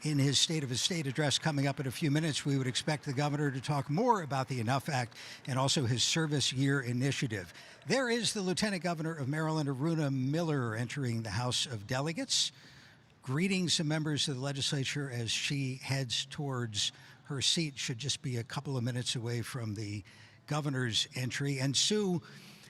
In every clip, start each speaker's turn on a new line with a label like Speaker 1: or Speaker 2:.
Speaker 1: In his State of the State address coming up in a few minutes, we would expect the governor to talk more about the Enough Act and also his service year initiative. There is the Lieutenant Governor of Maryland, Aruna Miller, entering the House of Delegates, greeting some members of the legislature as she heads towards her seat. Should just be a couple of minutes away from the governor's entry. And Sue,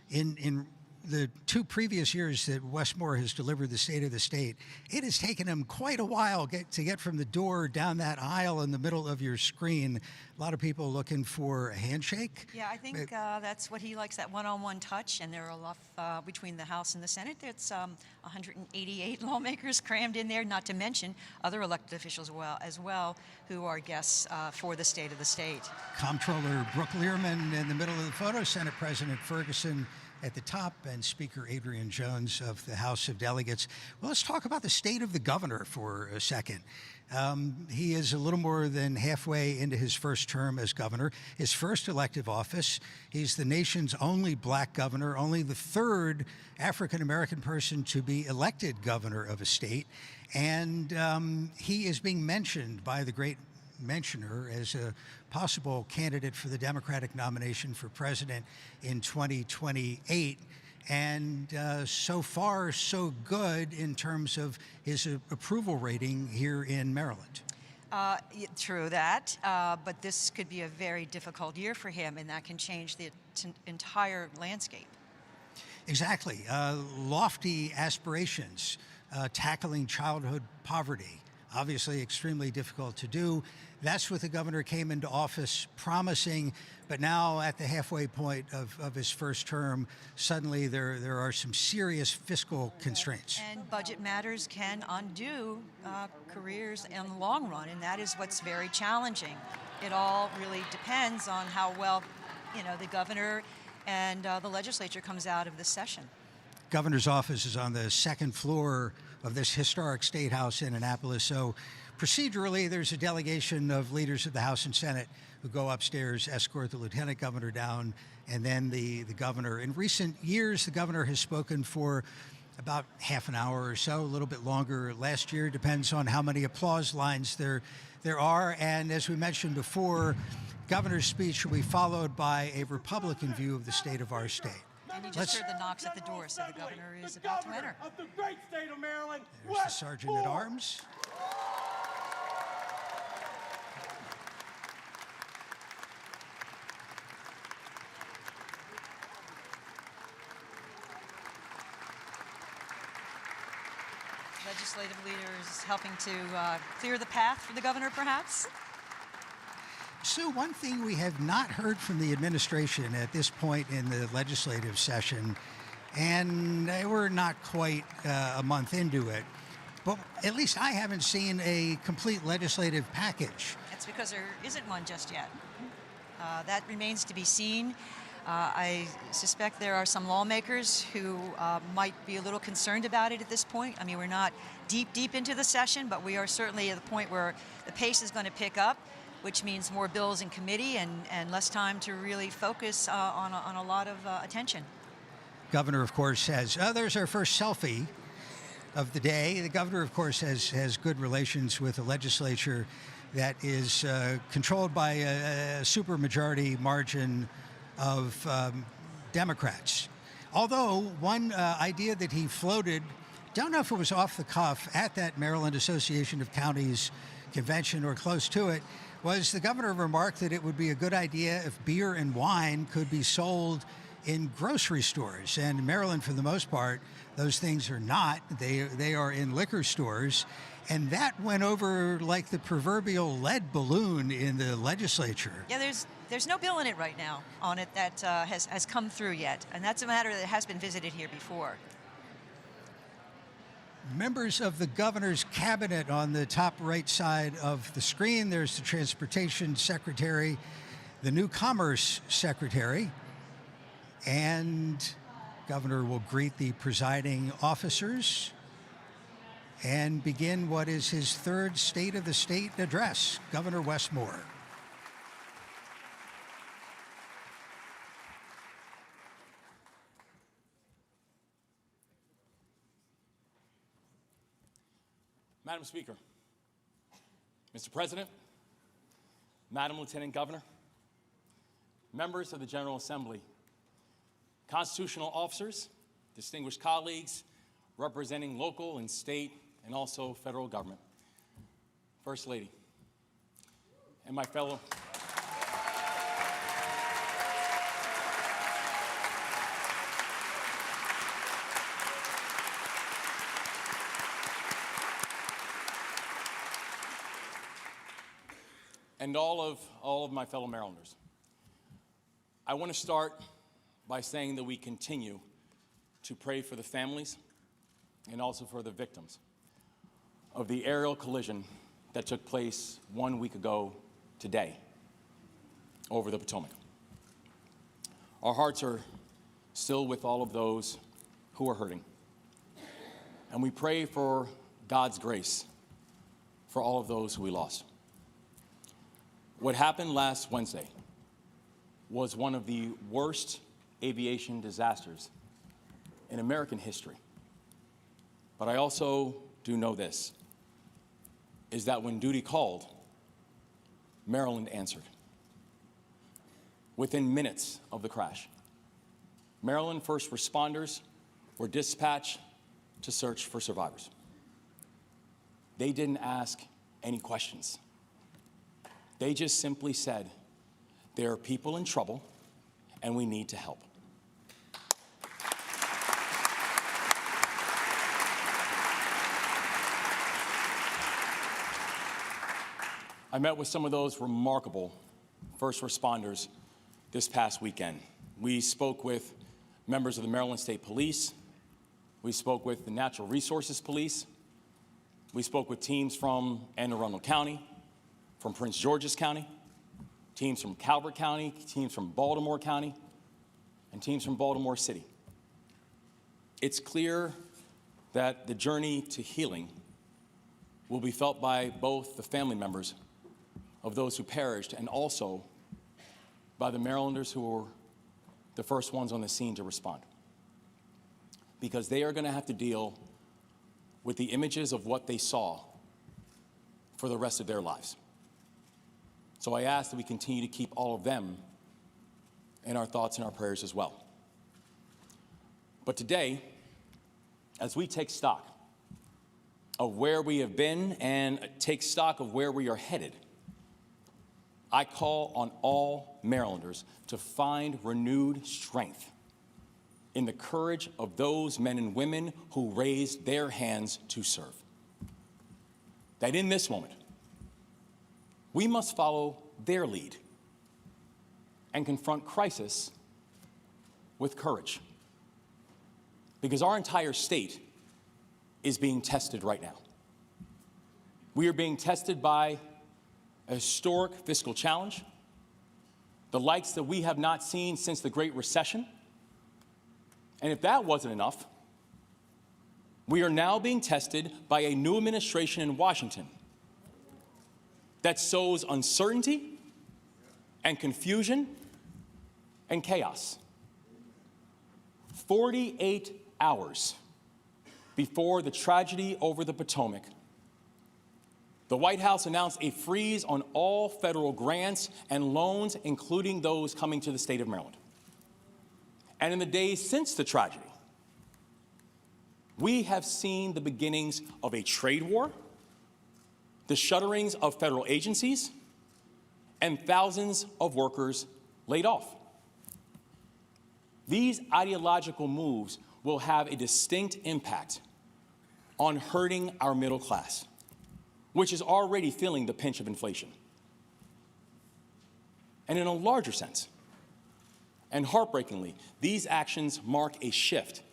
Speaker 1: in the 2 previous years that Westmore has delivered the State of the State, it has taken him quite a while to get from the door down that aisle in the middle of your screen. A lot of people looking for a handshake.
Speaker 2: Yeah, I think that's what he likes, that one-on-one touch, and there are a lot between the House and the Senate. It's 188 lawmakers crammed in there, not to mention other elected officials as well who are guests for the State of the State.
Speaker 1: Comptroller Brooke Learman in the middle of the photo, Senate President Ferguson at the top, and Speaker Adrian Jones of the House of Delegates. Well, let's talk about the state of the governor for a second. He is a little more than halfway into his first term as governor, his first elective office. He's the nation's only black governor, only the 3rd African-American person to be elected governor of a state. And he is being mentioned by the great mentioner as a possible candidate for the Democratic nomination for president in 2028. And so far, so good in terms of his approval rating here in Maryland.
Speaker 2: True that, but this could be a very difficult year for him, and that can change the entire landscape.
Speaker 1: Exactly. Lofty aspirations, tackling childhood poverty. Obviously extremely difficult to do. That's what the governor came into office promising, but now at the halfway point of his first term, suddenly there are some serious fiscal constraints.
Speaker 2: And budget matters can undo careers in the long run, and that is what's very challenging. It all really depends on how well, the governor and the legislature comes out of this session.
Speaker 1: Governor's office is on the 2nd floor of this historic State House in Annapolis. So procedurally, there's a delegation of leaders of the House and Senate who go upstairs, escort the lieutenant governor down, and then the governor. In recent years, the governor has spoken for about half an hour or so, a little bit longer last year. Depends on how many applause lines there are. And as we mentioned before, governor's speech will be followed by a Republican view of the state of our state.
Speaker 2: And you just heard the knocks at the door, so the governor is about to enter.
Speaker 3: Of the great state of Maryland,
Speaker 1: there's the Sergeant at Arms.
Speaker 2: Legislative leaders helping to clear the path for the governor, perhaps?
Speaker 1: Sue, one thing we have not heard from the administration at this point in the legislative session, and we're not quite a month into it, but at least I haven't seen a complete legislative package.
Speaker 2: That's because there isn't one just yet. That remains to be seen. I suspect there are some lawmakers who might be a little concerned about it at this point. I mean, we're not deep into the session, but we are certainly at the point where the pace is going to pick up, which means more bills in committee and less time to really focus on a lot of attention.
Speaker 1: Governor, of course, has, there's our first selfie of the day. The governor, of course, has good relations with the legislature that is controlled by a supermajority margin of Democrats. Although one idea that he floated, don't know if it was off the cuff, at that Maryland Association of Counties convention or close to it, was the governor remarked that it would be a good idea if beer and wine could be sold in grocery stores. And in Maryland, for the most part, those things are not. They are in liquor stores. And that went over like the proverbial lead balloon in the legislature.
Speaker 2: Yeah, there's no bill in it right now on it that has come through yet. And that's a matter that has been visited here before.
Speaker 1: Members of the governor's cabinet on the top right side of the screen. There's the transportation secretary, the new commerce secretary, and governor will greet the presiding officers and begin what is his 3rd State of the State address. Governor Westmore.
Speaker 3: Madam Speaker, Mr. President, Madam Lieutenant Governor, members of the General Assembly, constitutional officers, distinguished colleagues representing local and state and also federal government, First Lady, and my fellow and all of my fellow Marylanders. I want to start by saying that we continue to pray for the families and also for the victims of the aerial collision that took place 1 week ago today over the Potomac. Our hearts are still with all of those who are hurting, and we pray for God's grace for all of those who we lost. What happened last Wednesday was one of the worst aviation disasters in American history. But I also do know this, is that when duty called, Maryland answered. Within minutes of the crash, Maryland first responders were dispatched to search for survivors. They didn't ask any questions. They just simply said, there are people in trouble and we need to help. I met with some of those remarkable first responders this past weekend. We spoke with members of the Maryland State Police. We spoke with the Natural Resources Police. We spoke with teams from Anne Arundel County, from Prince George's County, teams from Calvert County, teams from Baltimore County, and teams from Baltimore City. It's clear that the journey to healing will be felt by both the family members of those who perished and also by the Marylanders who were the first ones on the scene to respond. Because they are going to have to deal with the images of what they saw for the rest of their lives. So I ask that we continue to keep all of them in our thoughts and our prayers as well. But today, as we take stock of where we have been and take stock of where we are headed, I call on all Marylanders to find renewed strength in the courage of those men and women who raised their hands to serve. That in this moment, we must follow their lead and confront crisis with courage. Because our entire state is being tested right now. We are being tested by a historic fiscal challenge, the likes that we have not seen since the Great Recession. And if that wasn't enough, we are now being tested by a new administration in Washington that sows uncertainty and confusion and chaos. 48 hours before the tragedy over the Potomac, the White House announced a freeze on all federal grants and loans, including those coming to the state of Maryland. And in the days since the tragedy, we have seen the beginnings of a trade war, the shutterings of federal agencies, and thousands of workers laid off. These ideological moves will have a distinct impact on hurting our middle class, which is already feeling the pinch of inflation. And in a larger sense, and heartbreakingly, these actions mark a shift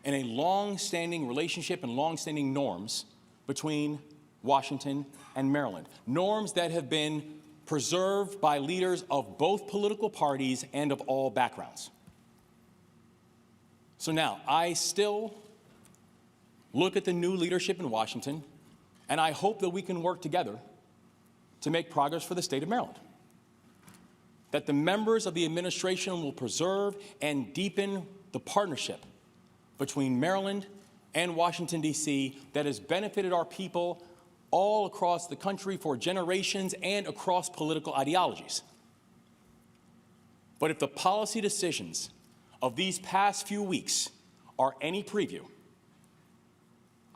Speaker 3: in a long-standing relationship and long-standing norms between Washington and Maryland, norms that have been preserved by leaders of both political parties and of all backgrounds. So now, I still look at the new leadership in Washington, and I hope that we can work together to make progress for the state of Maryland. That the members of the administration will preserve and deepen the partnership between Maryland and Washington, D.C. that has benefited our people all across the country for generations and across political ideologies. But if the policy decisions of these past few weeks are any preview,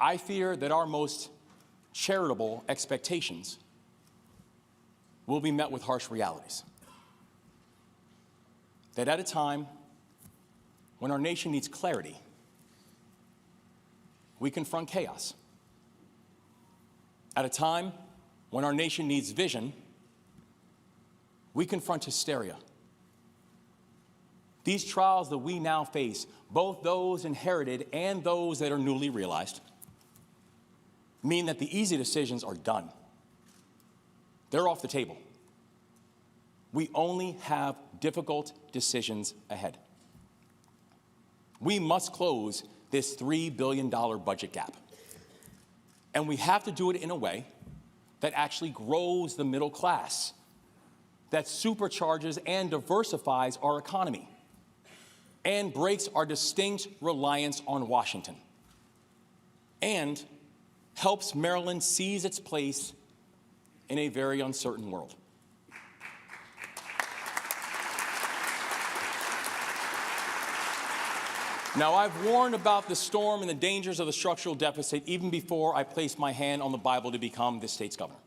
Speaker 3: I fear that our most charitable expectations will be met with harsh realities. That at a time when our nation needs clarity, we confront chaos. At a time when our nation needs vision, we confront hysteria. These trials that we now face, both those inherited and those that are newly realized, mean that the easy decisions are done. They're off the table. We only have difficult decisions ahead. We must close this $3 billion budget gap. And we have to do it in a way that actually grows the middle class, that supercharges and diversifies our economy, and breaks our distinct reliance on Washington, and helps Maryland seize its place in a very uncertain world. Now, I've warned about the storm and the dangers of the structural deficit even before I placed my hand on the Bible to become this state's governor.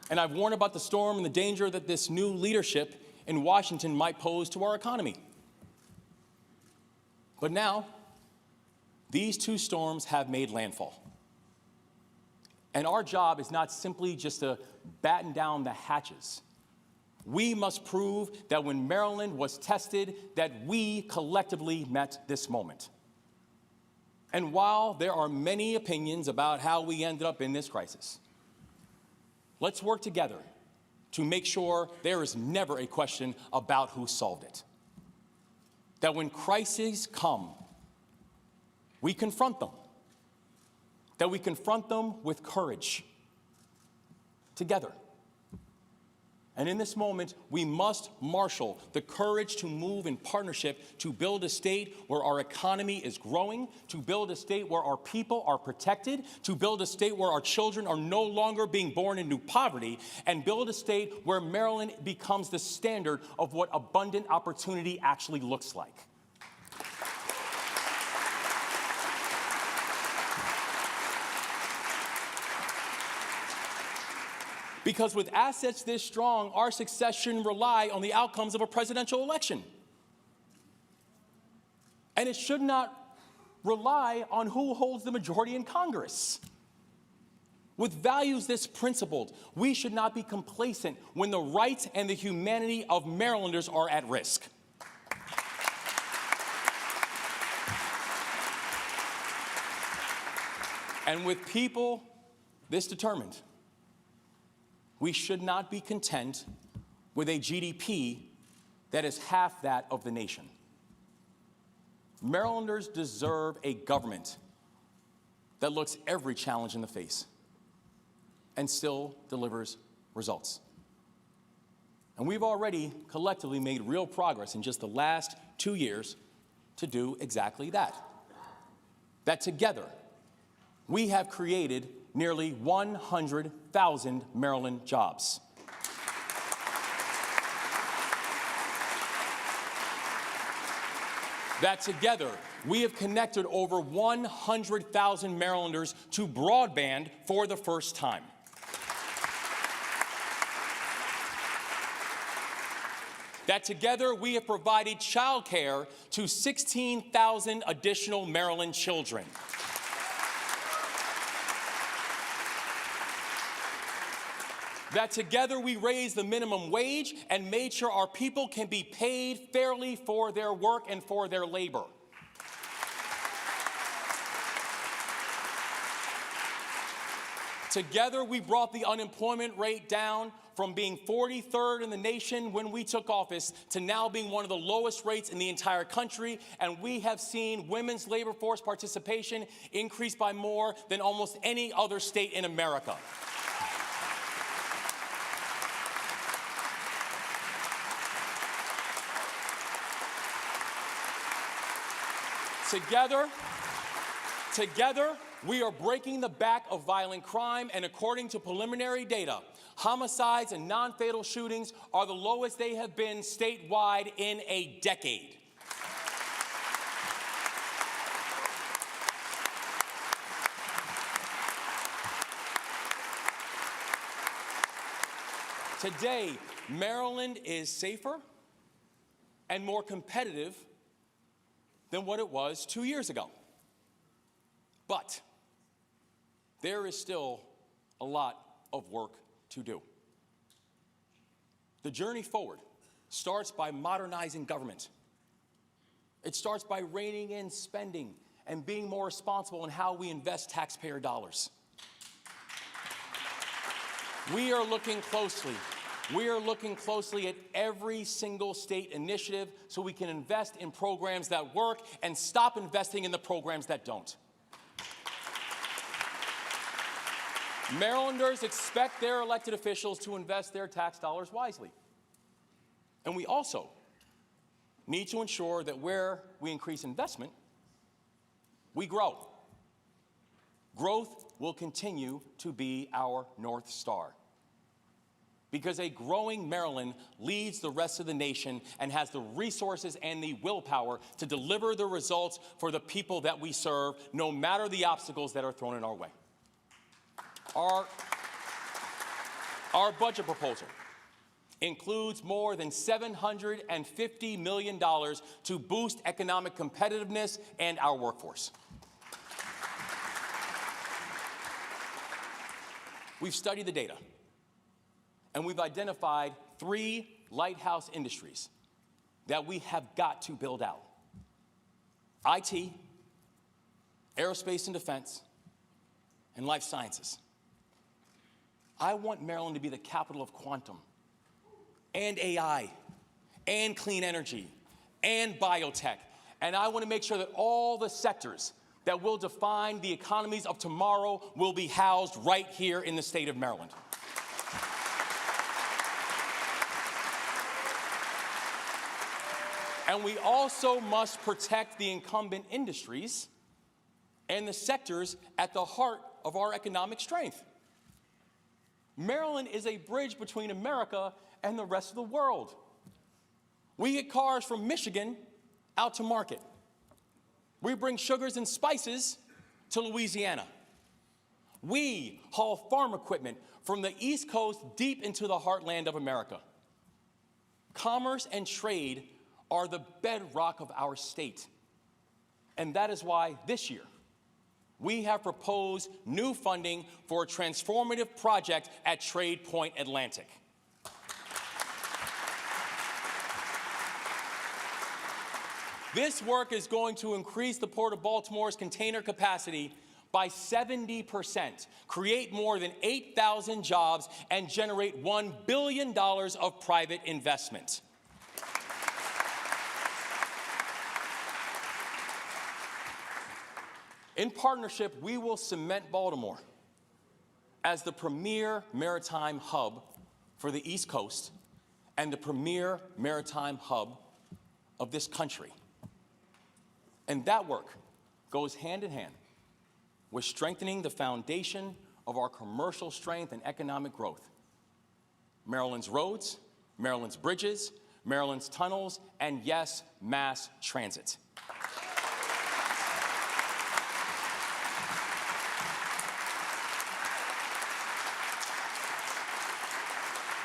Speaker 3: And I've warned about the storm and the danger that this new leadership in Washington might pose to our economy. But now, these two storms have made landfall. And our job is not simply just to batten down the hatches. We must prove that when Maryland was tested, that we collectively met this moment. And while there are many opinions about how we ended up in this crisis, let's work together to make sure there is never a question about who solved it. That when crises come, we confront them. That we confront them with courage, together. And in this moment, we must marshal the courage to move in partnership to build a state where our economy is growing, to build a state where our people are protected, to build a state where our children are no longer being born into poverty, and build a state where Maryland becomes the standard of what abundant opportunity actually looks like. Because with assets this strong, our success shouldn't rely on the outcomes of a presidential election. And it should not rely on who holds the majority in Congress. With values this principled, we should not be complacent when the rights and the humanity of Marylanders are at risk. And with people this determined, we should not be content with a GDP that is half that of the nation. Marylanders deserve a government that looks every challenge in the face and still delivers results. And we've already collectively made real progress in just the last 2 years to do exactly that. That together, we have created nearly 100,000 Maryland jobs. That together, we have connected over 100,000 Marylanders to broadband for the first time. That together, we have provided childcare to 16,000 additional Maryland children. That together we raised the minimum wage and made sure our people can be paid fairly for their work and for their labor. Together we brought the unemployment rate down from being 43rd in the nation when we took office to now being one of the lowest rates in the entire country, and we have seen women's labor force participation increase by more than almost any other state in America. Together, We are breaking the back of violent crime, and according to preliminary data, homicides and non-fatal shootings are the lowest they have been statewide in a decade. Today, Maryland is safer and more competitive than what it was 2 years ago. But there is still a lot of work to do. The journey forward starts by modernizing government. It starts by reining in spending and being more responsible in how we invest taxpayer dollars. We are looking closely at every single state initiative so we can invest in programs that work and stop investing in the programs that don't. Marylanders expect their elected officials to invest their tax dollars wisely. And we also need to ensure that where we increase investment, we grow. Growth will continue to be our North Star, because a growing Maryland leads the rest of the nation and has the resources and the willpower to deliver the results for the people that we serve, no matter the obstacles that are thrown in our way. Our budget proposal includes more than $750 million to boost economic competitiveness and our workforce. We've studied the data, and we've identified 3 lighthouse industries that we have got to build out: IT, aerospace and defense, and life sciences. I want Maryland to be the capital of quantum, and AI, and clean energy, and biotech. And I want to make sure that all the sectors that will define the economies of tomorrow will be housed right here in the state of Maryland. And we also must protect the incumbent industries and the sectors at the heart of our economic strength. Maryland is a bridge between America and the rest of the world. We get cars from Michigan out to market. We bring sugars and spices to Louisiana. We haul farm equipment from the East Coast deep into the heartland of America. Commerce and trade are the bedrock of our state. And that is why this year, we have proposed new funding for a transformative project at Trade Point Atlantic. This work is going to increase the Port of Baltimore's container capacity by 70%, create more than 8,000 jobs, and generate $1 billion of private investment. In partnership, we will cement Baltimore as the premier maritime hub for the East Coast and the premier maritime hub of this country. And that work goes hand in hand with strengthening the foundation of our commercial strength and economic growth. Maryland's roads, Maryland's bridges, Maryland's tunnels, and yes, mass transit.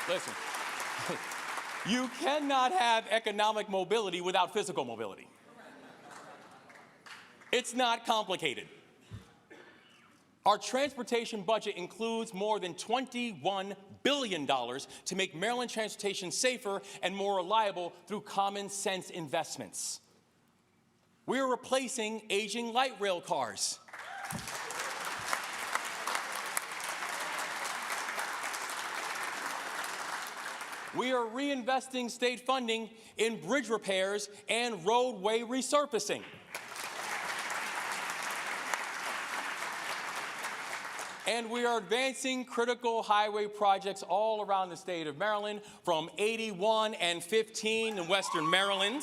Speaker 3: Listen, you cannot have economic mobility without physical mobility. It's not complicated. Our transportation budget includes more than $21 billion to make Maryland transportation safer and more reliable through common sense investments. We're replacing aging light rail cars. We are reinvesting state funding in bridge repairs and roadway resurfacing. And we are advancing critical highway projects all around the state of Maryland, from 81 and 15 in Western Maryland,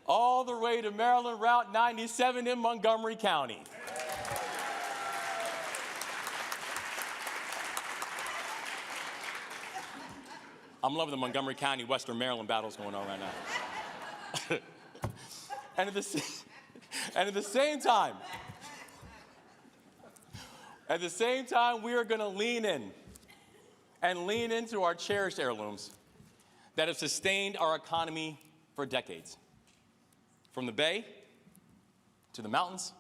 Speaker 3: all the way to Maryland Route 97 in Montgomery County. I'm loving the Montgomery County, Western Maryland battles going on right now. And at the same time, we are going to lean in and lean into our cherished heirlooms that have sustained our economy for decades. From the bay, to the mountains,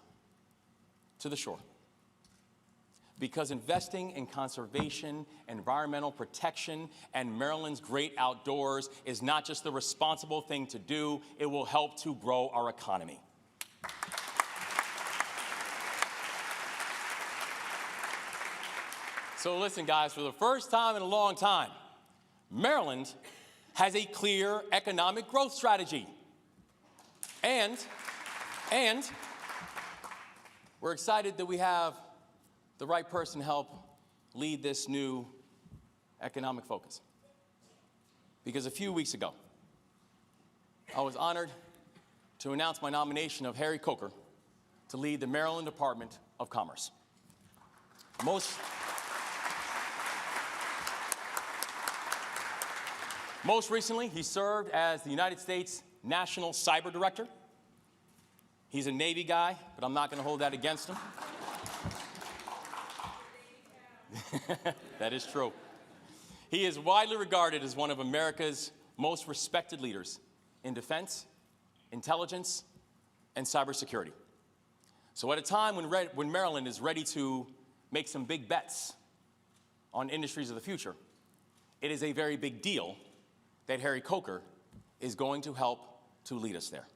Speaker 3: to the shore. Because investing in conservation, environmental protection, and Maryland's great outdoors is not just the responsible thing to do, it will help to grow our economy. So listen, guys, for the first time in a long time, Maryland has a clear economic growth strategy. And we're excited that we have the right person to help lead this new economic focus. Because a few weeks ago, I was honored to announce my nomination of Harry Coker to lead the Maryland Department of Commerce. Most recently, he served as the United States National Cyber Director. He's a Navy guy, but I'm not going to hold that against him. That is true. He is widely regarded as one of America's most respected leaders in defense, intelligence, and cybersecurity. So at a time when Maryland is ready to make some big bets on industries of the future, it is a very big deal that Harry Coker is going to help to lead us there.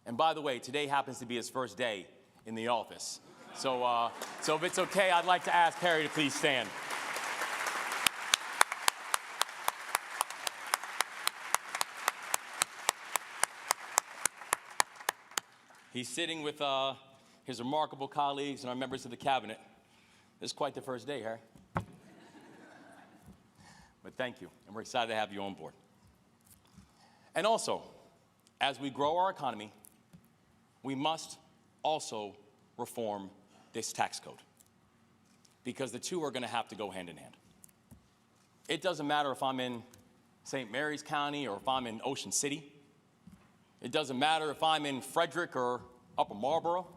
Speaker 3: And by the way, today happens to be his first day in the office. So if it's okay, I'd like to ask Harry to please stand. He's sitting with his remarkable colleagues and our members of the cabinet. This is quite the first day, Harry. But thank you, and we're excited to have you on board. And also, as we grow our economy, we must also reform this tax code, because the two are going to have to go hand in hand. It doesn't matter if I'm in St. Mary's County or if I'm in Ocean City. It doesn't matter if I'm in Frederick or Upper Marlboro.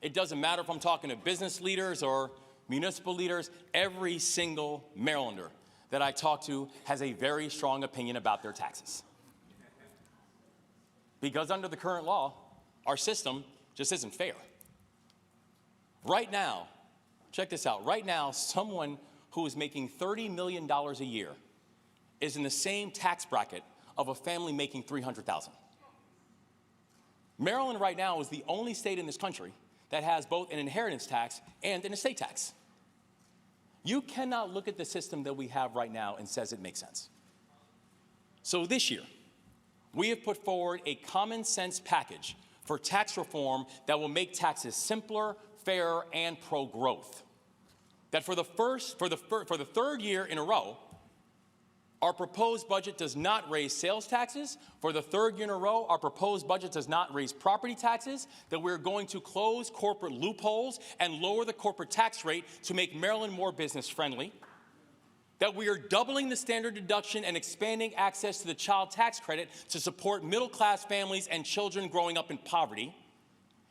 Speaker 3: It doesn't matter if I'm talking to business leaders or municipal leaders. Every single Marylander that I talk to has a very strong opinion about their taxes. Because under the current law, our system just isn't fair. Right now, check this out, right now, someone who is making $30 million a year is in the same tax bracket of a family making $300,000. Maryland right now is the only state in this country that has both an inheritance tax and an estate tax. You cannot look at the system that we have right now and says it makes sense. So this year, we have put forward a common sense package for tax reform that will make taxes simpler, fairer, and pro-growth. That for the third year in a row, our proposed budget does not raise sales taxes. For the third year in a row, our proposed budget does not raise property taxes. That we're going to close corporate loopholes and lower the corporate tax rate to make Maryland more business friendly. That we are doubling the standard deduction and expanding access to the child tax credit to support middle-class families and children growing up in poverty.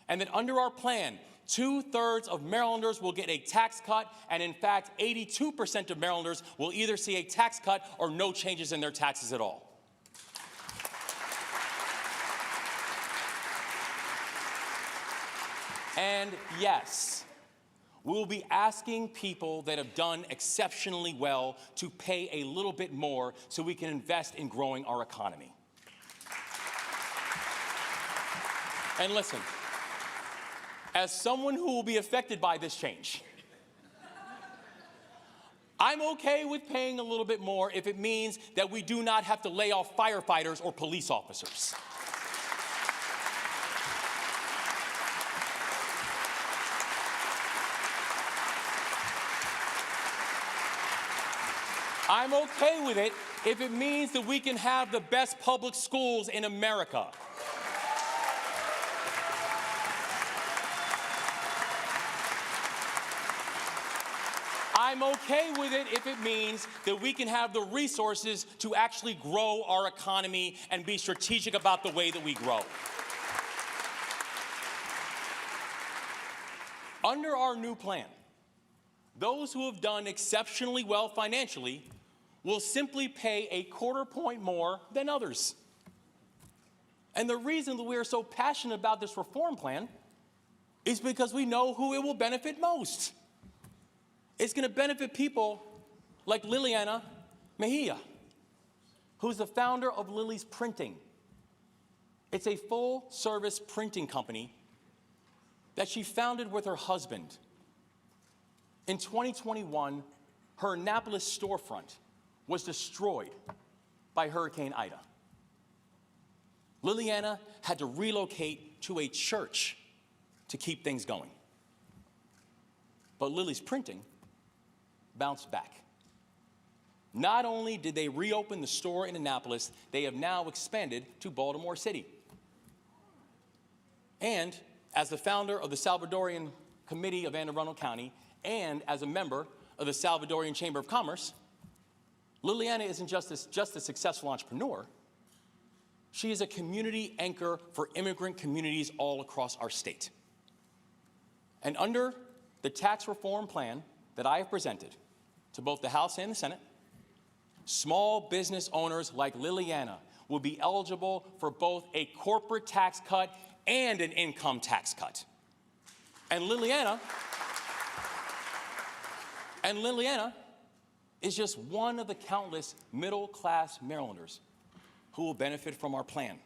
Speaker 3: And that under our plan, 2/3 of Marylanders will get a tax cut, and in fact, 82% of Marylanders will either see a tax cut or no changes in their taxes at all. And yes, we will be asking people that have done exceptionally well to pay a little bit more so we can invest in growing our economy. And listen, as someone who will be affected by this change, I'm okay with paying a little bit more if it means that we do not have to lay off firefighters or police officers. I'm okay with it if it means that we can have the best public schools in America. I'm okay with it if it means that we can have the resources to actually grow our economy and be strategic about the way that we grow. Under our new plan, those who have done exceptionally well financially will simply pay a quarter point more than others. And the reason that we are so passionate about this reform plan is because we know who it will benefit most. It's going to benefit people like Liliana Mejia, who's the founder of Lily's Printing. It's a full-service printing company that she founded with her husband. In 2021, her Annapolis storefront was destroyed by Hurricane Ida. Liliana had to relocate to a church to keep things going. But Lily's Printing bounced back. Not only did they reopen the store in Annapolis, they have now expanded to Baltimore City. And as the founder of the Salvadorian Committee of Anne Arundel County and as a member of the Salvadorian Chamber of Commerce, Liliana isn't just a successful entrepreneur, she is a community anchor for immigrant communities all across our state. And under the tax reform plan that I have presented to both the House and the Senate, small business owners like Liliana will be eligible for both a corporate tax cut and an income tax cut. And Liliana is just one of the countless middle-class Marylanders who will benefit from our plan.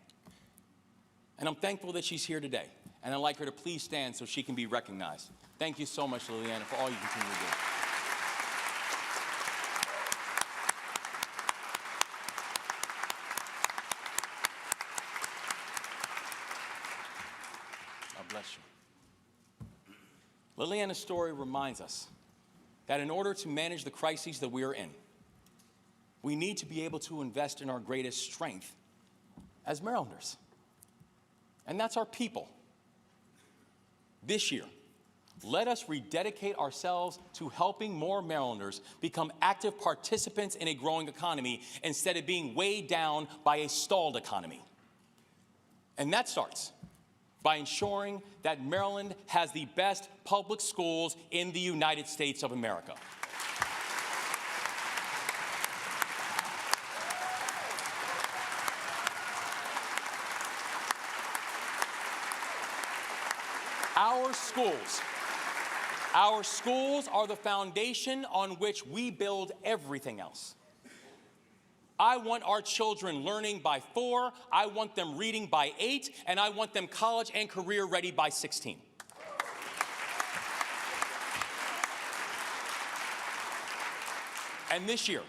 Speaker 3: And I'm thankful that she's here today. And I'd like her to please stand so she can be recognized. Thank you so much, Liliana, for all you continue to do. God bless you. Liliana's story reminds us that in order to manage the crises that we are in, we need to be able to invest in our greatest strength as Marylanders. And that's our people. This year, let us rededicate ourselves to helping more Marylanders become active participants in a growing economy instead of being weighed down by a stalled economy. And that starts by ensuring that Maryland has the best public schools in the United States of America. Our schools are the foundation on which we build everything else. I want our children learning by 4, I want them reading by 8, and I want them college and career ready by 16. And this year,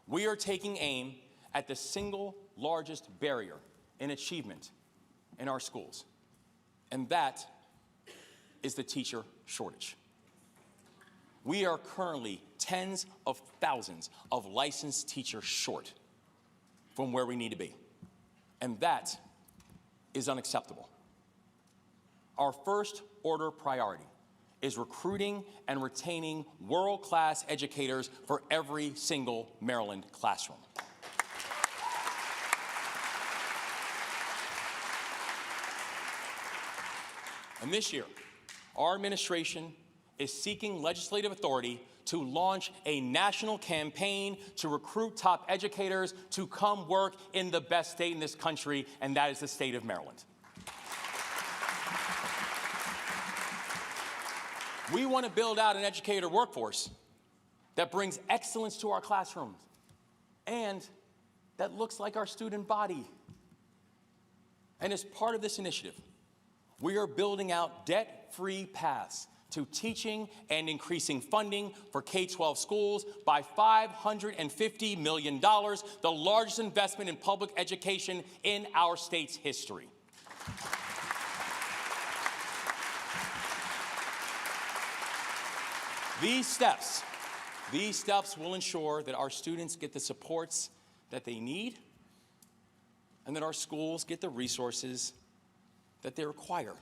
Speaker 3: we are taking aim at the single largest barrier in achievement in our schools, and that is the teacher shortage. We are currently tens of thousands of licensed teachers short from where we need to be, and that is unacceptable. Our first order priority is recruiting and retaining world-class educators for every single Maryland classroom. And this year, our administration is seeking legislative authority to launch a national campaign to recruit top educators to come work in the best state in this country, and that is the state of Maryland. We want to build out an educator workforce that brings excellence to our classrooms and that looks like our student body. And as part of this initiative, we are building out debt-free paths to teaching and increasing funding for K-12 schools by $550 million, the largest investment in public education in our state's history. These steps will ensure that our students get the supports that they need and that our schools get the resources that they require.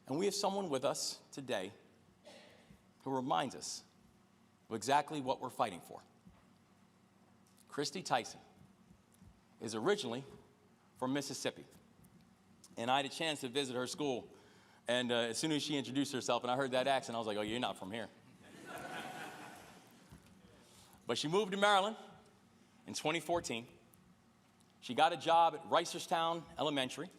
Speaker 3: And we have someone with us today who reminds us of exactly what we're fighting for. Christy Tyson is originally from Mississippi, and I had a chance to visit her school, and as soon as she introduced herself and I heard that accent, I was like, oh, you're not from here. But she moved to Maryland in 2014. She got a job at Reisterstown Elementary,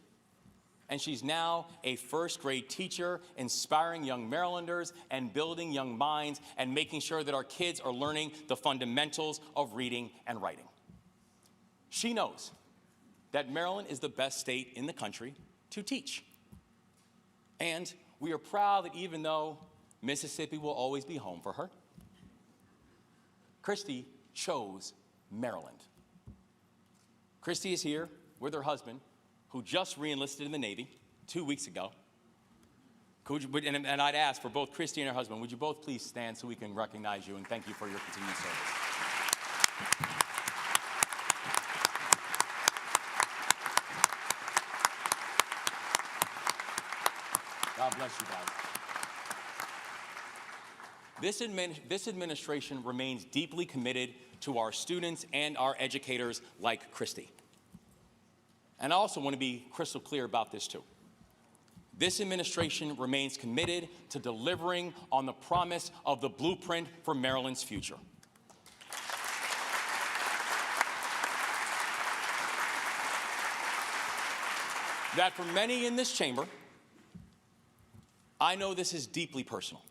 Speaker 3: and she's now a first-grade teacher, inspiring young Marylanders and building young minds and making sure that our kids are learning the fundamentals of reading and writing. She knows that Maryland is the best state in the country to teach. And we are proud that even though Mississippi will always be home for her, Christy chose Maryland. Christy is here with her husband, who just re-enlisted in the Navy 2 weeks ago. And I'd ask for both Christy and her husband, would you both please stand so we can recognize you and thank you for your continued service. God bless you guys. This administration remains deeply committed to our students and our educators like Christy. And I also want to be crystal clear about this too. This administration remains committed to delivering on the promise of the blueprint for Maryland's future. That for many in this chamber, I know this is deeply personal.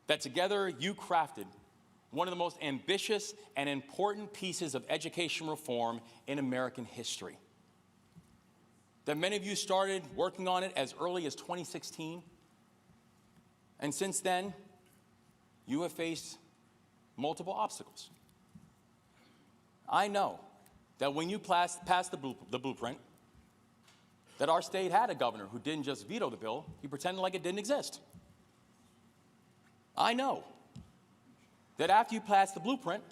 Speaker 3: That together you crafted one of the most ambitious and important pieces of education reform in American history. That many of you started working on it as early as 2016. And since then, you have faced multiple obstacles. I know that when you passed the blueprint, that our state had a governor who didn't just veto the bill, he pretended like it didn't exist. I know that after you passed the blueprint,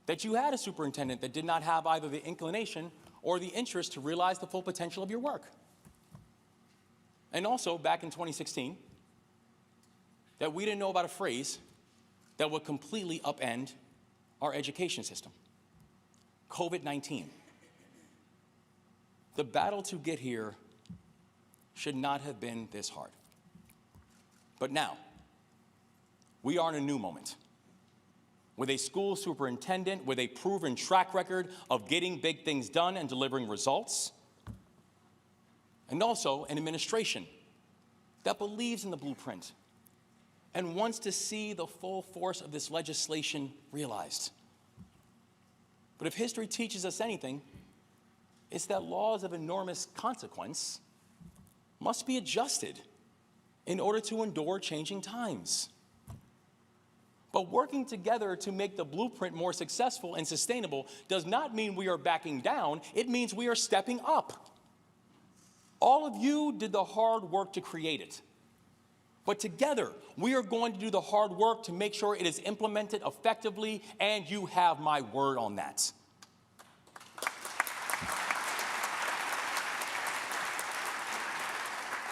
Speaker 3: that you had a superintendent that did not have either the inclination or the interest to realize the full potential of your work. And also, back in 2016, that we didn't know about a phrase that would completely upend our education system: COVID-19. The battle to get here should not have been this hard. But now, we are in a new moment, with a school superintendent with a proven track record of getting big things done and delivering results, and also an administration that believes in the blueprint and wants to see the full force of this legislation realized. But if history teaches us anything, it's that laws of enormous consequence must be adjusted in order to endure changing times. But working together to make the blueprint more successful and sustainable does not mean we are backing down. It means we are stepping up. All of you did the hard work to create it. But together, we are going to do the hard work to make sure it is implemented effectively, and you have my word on that.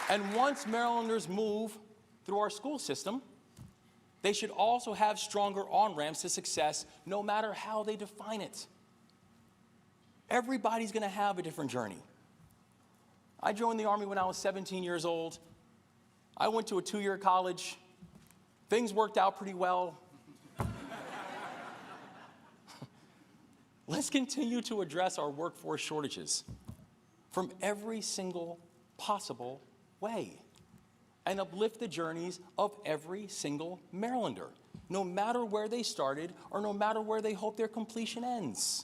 Speaker 3: And once Marylanders move through our school system, they should also have stronger on-ramps to success, no matter how they define it. Everybody's going to have a different journey. I joined the Army when I was 17 years old. I went to a 2-year college. Things worked out pretty well. Let's continue to address our workforce shortages from every single possible way and uplift the journeys of every single Marylander, no matter where they started or no matter where they hope their completion ends.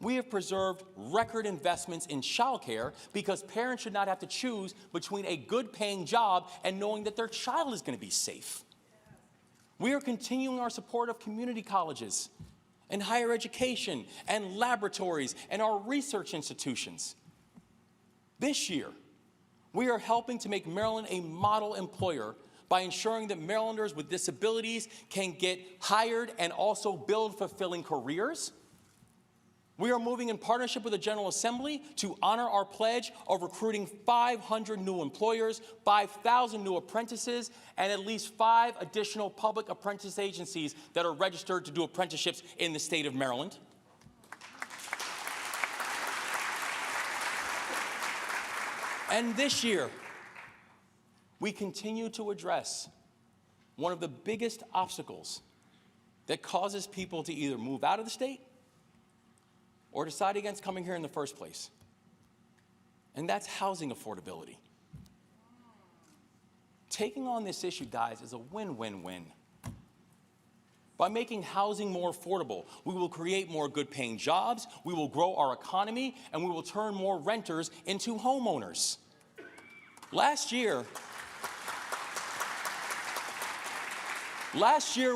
Speaker 3: We have preserved record investments in childcare because parents should not have to choose between a good-paying job and knowing that their child is going to be safe. We are continuing our support of community colleges and higher education and laboratories and our research institutions. This year, we are helping to make Maryland a model employer by ensuring that Marylanders with disabilities can get hired and also build fulfilling careers. We are moving in partnership with the General Assembly to honor our pledge of recruiting 500 new employers, 5,000 new apprentices, and at least 5 additional public apprentice agencies that are registered to do apprenticeships in the state of Maryland. And this year, we continue to address one of the biggest obstacles that causes people to either move out of the state or decide against coming here in the first place. And that's housing affordability. Taking on this issue, guys, is a win-win-win. By making housing more affordable, we will create more good-paying jobs, we will grow our economy, and we will turn more renters into homeowners. Last year,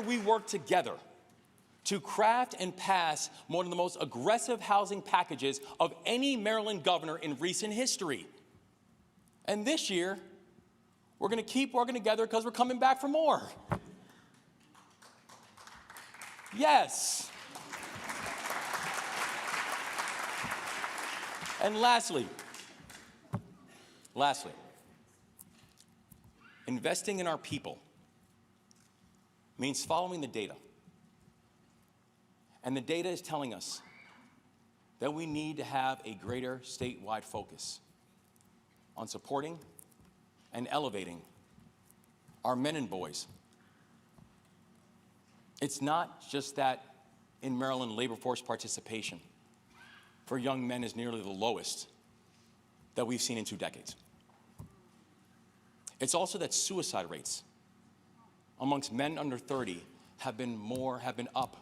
Speaker 3: we worked together to craft and pass one of the most aggressive housing packages of any Maryland governor in recent history. And this year, we're going to keep working together because we're coming back for more. Yes. And lastly, investing in our people means following the data. And the data is telling us that we need to have a greater statewide focus on supporting and elevating our men and boys. It's not just that in Maryland, labor force participation for young men is nearly the lowest that we've seen in 2 decades. It's also that suicide rates amongst men under 30 have been up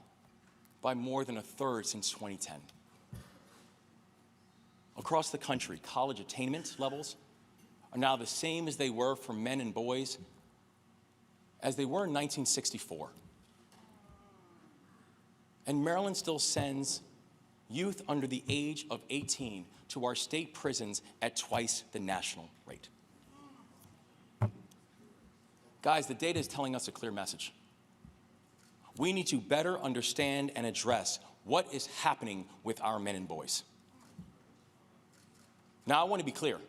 Speaker 3: by more than 1/3 since 2010. Across the country, college attainment levels are now the same as they were for men and boys as they were in 1964. And Maryland still sends youth under the age of 18 to our state prisons at twice the national rate. Guys, the data is telling us a clear message. We need to better understand and address what is happening with our men and boys. Now, I want to be clear.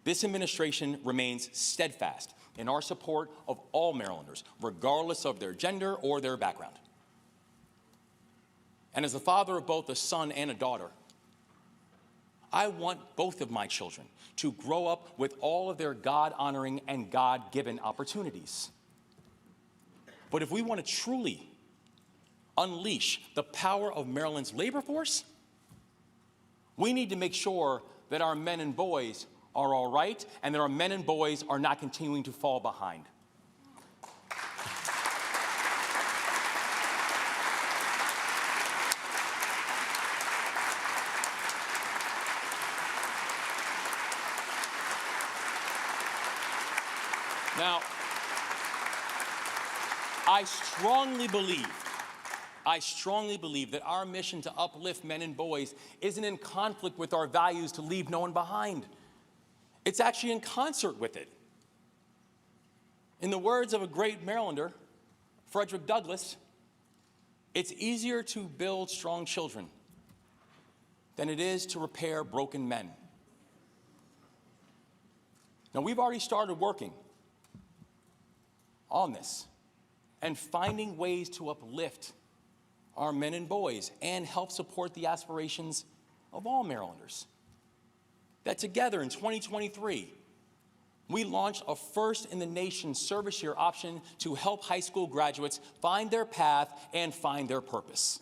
Speaker 3: This administration remains steadfast in our support of all Marylanders, regardless of their gender or their background. And as the father of both a son and a daughter, I want both of my children to grow up with all of their God-honoring and God-given opportunities. But if we want to truly unleash the power of Maryland's labor force, we need to make sure that our men and boys are all right and that our men and boys are not continuing to fall behind. Now, I strongly believe that our mission to uplift men and boys isn't in conflict with our values to leave no one behind. It's actually in concert with it. In the words of a great Marylander, Frederick Douglass, it's easier to build strong children than it is to repair broken men. Now, we've already started working on this and finding ways to uplift our men and boys and help support the aspirations of all Marylanders. That together in 2023, we launched a first-in-the-nation service year option to help high school graduates find their path and find their purpose.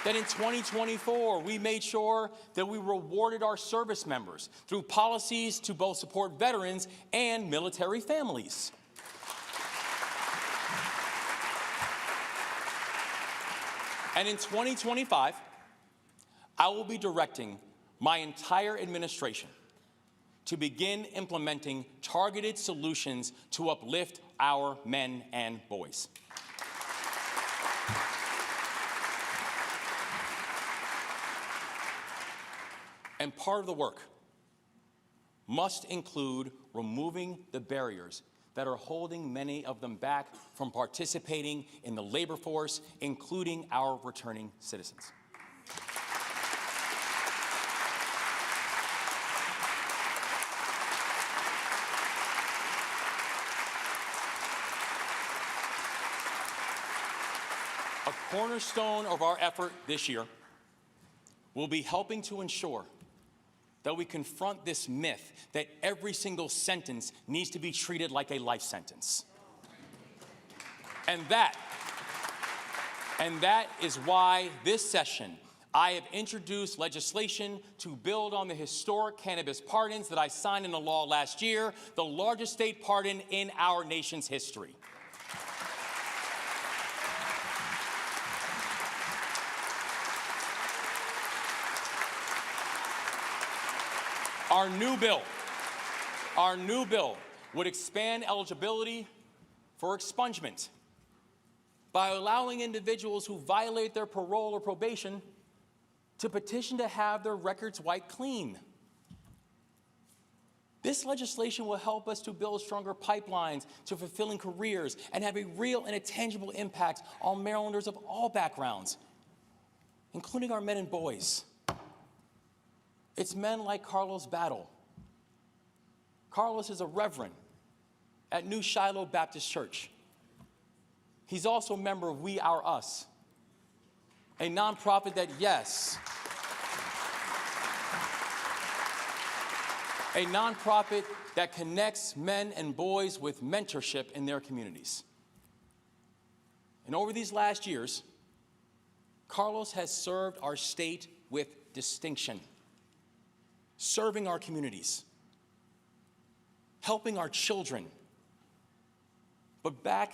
Speaker 3: That in 2024, we made sure that we rewarded our service members through policies to both support veterans and military families. And in 2025, I will be directing my entire administration to begin implementing targeted solutions to uplift our men and boys. And part of the work must include removing the barriers that are holding many of them back from participating in the labor force, including our returning citizens. A cornerstone of our effort this year will be helping to ensure that we confront this myth that every single sentence needs to be treated like a life sentence. And that is why this session I have introduced legislation to build on the historic cannabis pardons that I signed into law last year, the largest state pardon in our nation's history. Our new bill would expand eligibility for expungement by allowing individuals who violate their parole or probation to petition to have their records wiped clean. This legislation will help us to build stronger pipelines to fulfilling careers and have a real and a tangible impact on Marylanders of all backgrounds, including our men and boys. It's men like Carlos Battle. Carlos is a reverend at New Shiloh Baptist Church. He's also a member of We Are Us, a nonprofit that, yes, a nonprofit that connects men and boys with mentorship in their communities. And over these last years, Carlos has served our state with distinction, serving our communities, helping our children. But back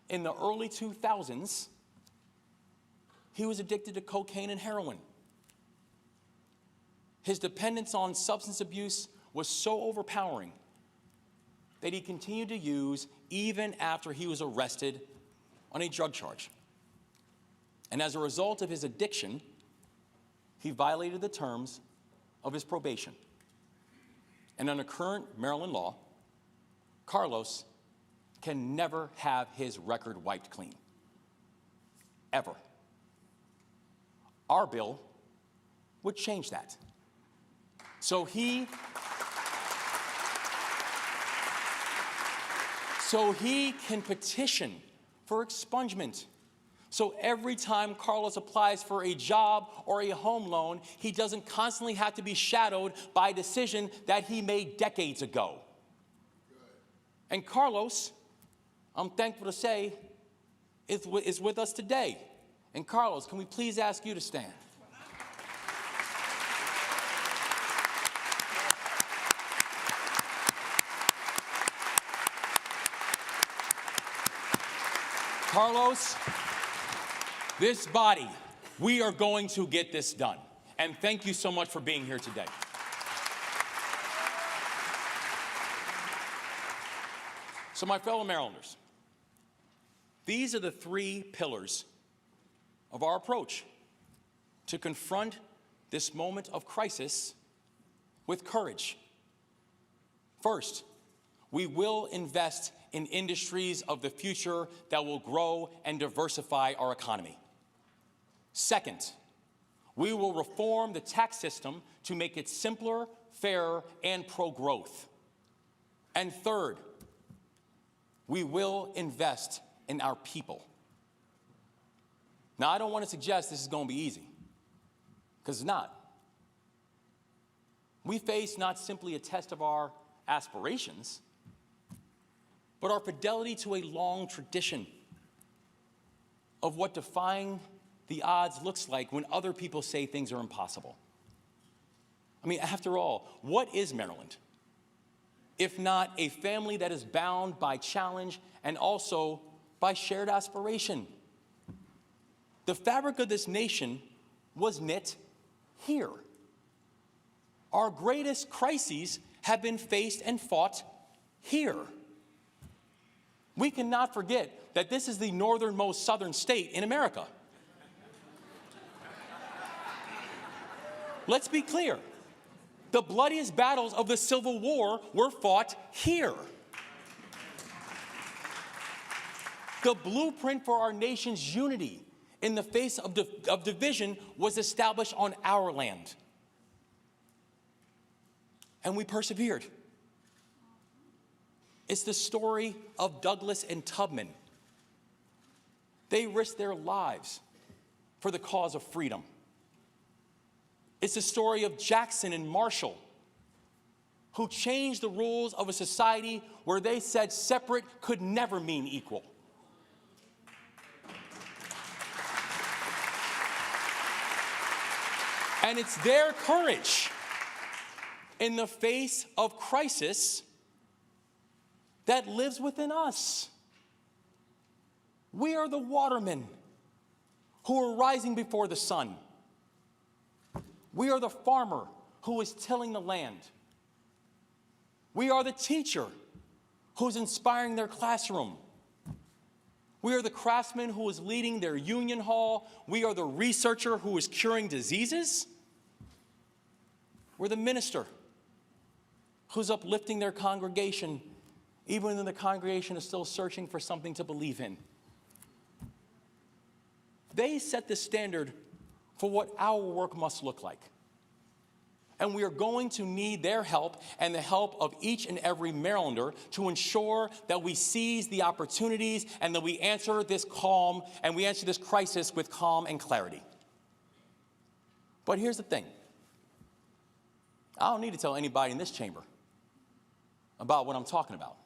Speaker 3: in the early 2000s, he was addicted to cocaine and heroin. His dependence on substance abuse was so overpowering that he continued to use even after he was arrested on a drug charge. And as a result of his addiction, he violated the terms of his probation. And under current Maryland law, Carlos can never have his record wiped clean. Ever. Our bill would change that. So he can petition for expungement. So every time Carlos applies for a job or a home loan, he doesn't constantly have to be shadowed by a decision that he made decades ago. And Carlos, I'm thankful to say, is with us today. And Carlos, can we please ask you to stand? Carlos, this body, we are going to get this done. And thank you so much for being here today. So my fellow Marylanders, these are the three pillars of our approach to confront this moment of crisis with courage. First, we will invest in industries of the future that will grow and diversify our economy. Second, we will reform the tax system to make it simpler, fairer, and pro-growth. And third, we will invest in our people. Now, I don't want to suggest this is going to be easy, because it's not. We face not simply a test of our aspirations, but our fidelity to a long tradition of what defying the odds looks like when other people say things are impossible. I mean, after all, what is Maryland if not a family that is bound by challenge and also by shared aspiration? The fabric of this nation was knit here. Our greatest crises have been faced and fought here. We cannot forget that this is the northernmost southern state in America. Let's be clear. The bloodiest battles of the Civil War were fought here. The blueprint for our nation's unity in the face of division was established on our land. And we persevered. It's the story of Douglas and Tubman. They risked their lives for the cause of freedom. It's the story of Jackson and Marshall, who changed the rules of a society where they said separate could never mean equal. And it's their courage in the face of crisis that lives within us. We are the watermen who are rising before the sun. We are the farmer who is tilling the land. We are the teacher who's inspiring their classroom. We are the craftsman who is leading their union hall. We are the researcher who is curing diseases. We're the minister who's uplifting their congregation, even when the congregation is still searching for something to believe in. They set the standard for what our work must look like. And we are going to need their help and the help of each and every Marylander to ensure that we seize the opportunities and that we answer this crisis with calm and clarity. But here's the thing. I don't need to tell anybody in this chamber about what I'm talking about,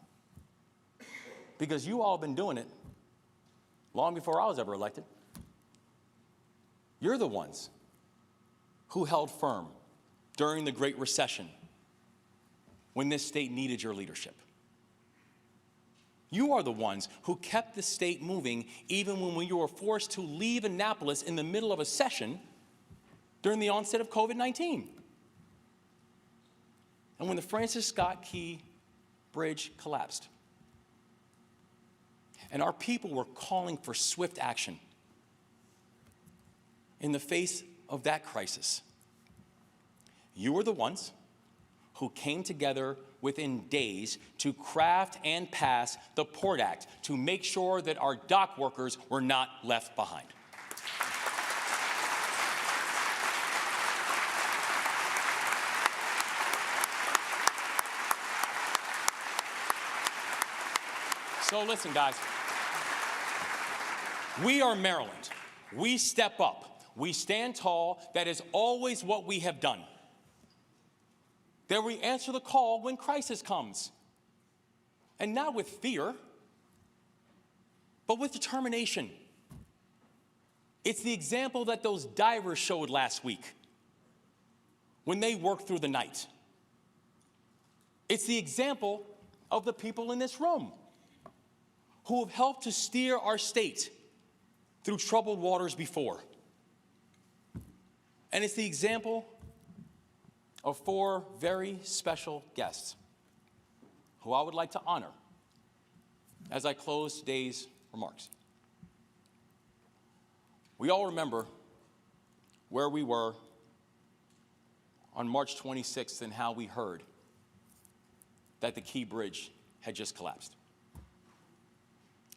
Speaker 3: because you all have been doing it long before I was ever elected. You're the ones who held firm during the Great Recession when this state needed your leadership. You are the ones who kept the state moving even when we were forced to leave Annapolis in the middle of a session during the onset of COVID-19. And when the Francis Scott Key Bridge collapsed, and our people were calling for swift action in the face of that crisis, you were the ones who came together within days to craft and pass the Port Act to make sure that our dock workers were not left behind. So listen, guys, we are Maryland. We step up. We stand tall. That is always what we have done. That we answer the call when crisis comes. And not with fear, but with determination. It's the example that those divers showed last week when they worked through the night. It's the example of the people in this room who have helped to steer our state through troubled waters before. And it's the example of 4 very special guests who I would like to honor as I close today's remarks. We all remember where we were on March 26th and how we heard that the Key Bridge had just collapsed.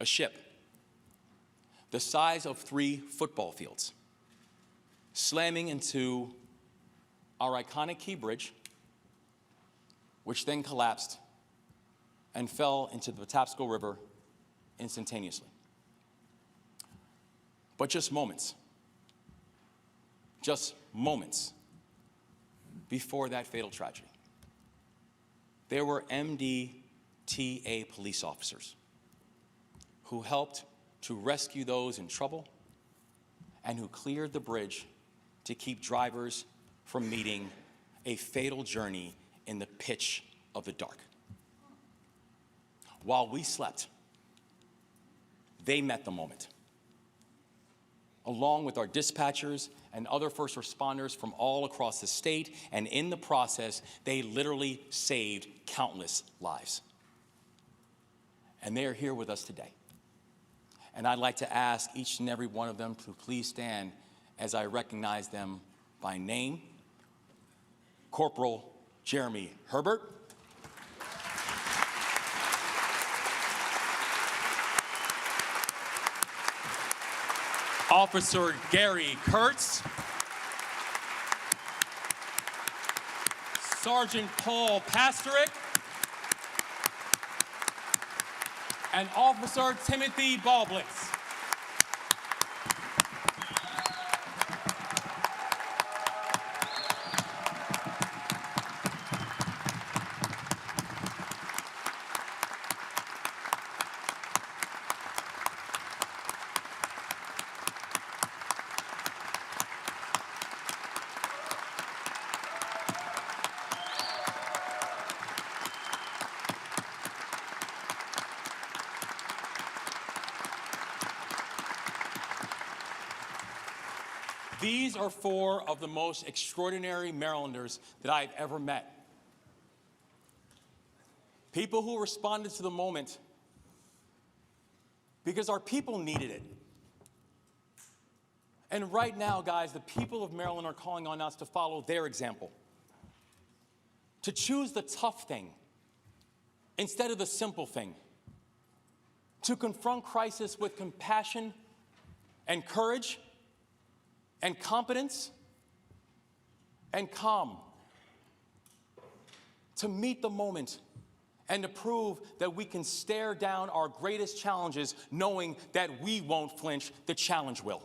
Speaker 3: A ship the size of 3 football fields slamming into our iconic Key Bridge, which then collapsed and fell into the Patapsco River instantaneously. But just moments before that fatal tragedy, there were MDTA police officers who helped to rescue those in trouble and who cleared the bridge to keep drivers from meeting a fatal journey in the pitch of the dark. While we slept, they met the moment, along with our dispatchers and other first responders from all across the state, and in the process, they literally saved countless lives. And they are here with us today. And I'd like to ask each and every one of them to please stand as I recognize them by name. Corporal Jeremy Herbert. Officer Gary Kurtz, Sergeant Paul Pasterik, and Officer Timothy Balblitz. These are four of the most extraordinary Marylanders that I have ever met. People who responded to the moment because our people needed it. And right now, guys, the people of Maryland are calling on us to follow their example, to choose the tough thing instead of the simple thing, to confront crisis with compassion and courage and competence and calm, to meet the moment and to prove that we can stare down our greatest challenges knowing that we won't flinch, the challenge will.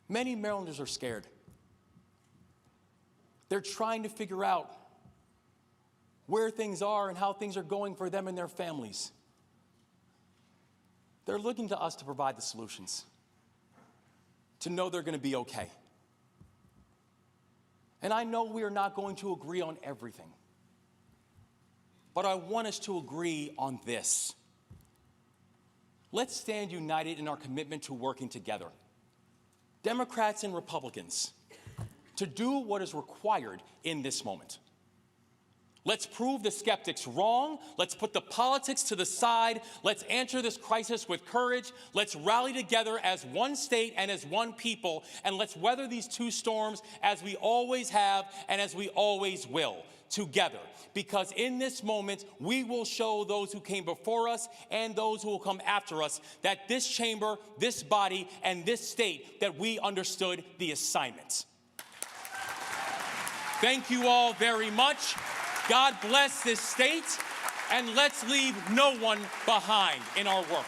Speaker 3: Many Marylanders are scared. They're trying to figure out where things are and how things are going for them and their families. They're looking to us to provide the solutions, to know they're going to be okay. And I know we are not going to agree on everything, but I want us to agree on this. Let's stand united in our commitment to working together, Democrats and Republicans, to do what is required in this moment. Let's prove the skeptics wrong. Let's put the politics to the side. Let's answer this crisis with courage. Let's rally together as one state and as one people, and let's weather these two storms as we always have and as we always will, together. Because in this moment, we will show those who came before us and those who will come after us that this chamber, this body, and this state, that we understood the assignment. Thank you all very much. God bless this state, and let's leave no one behind in our work.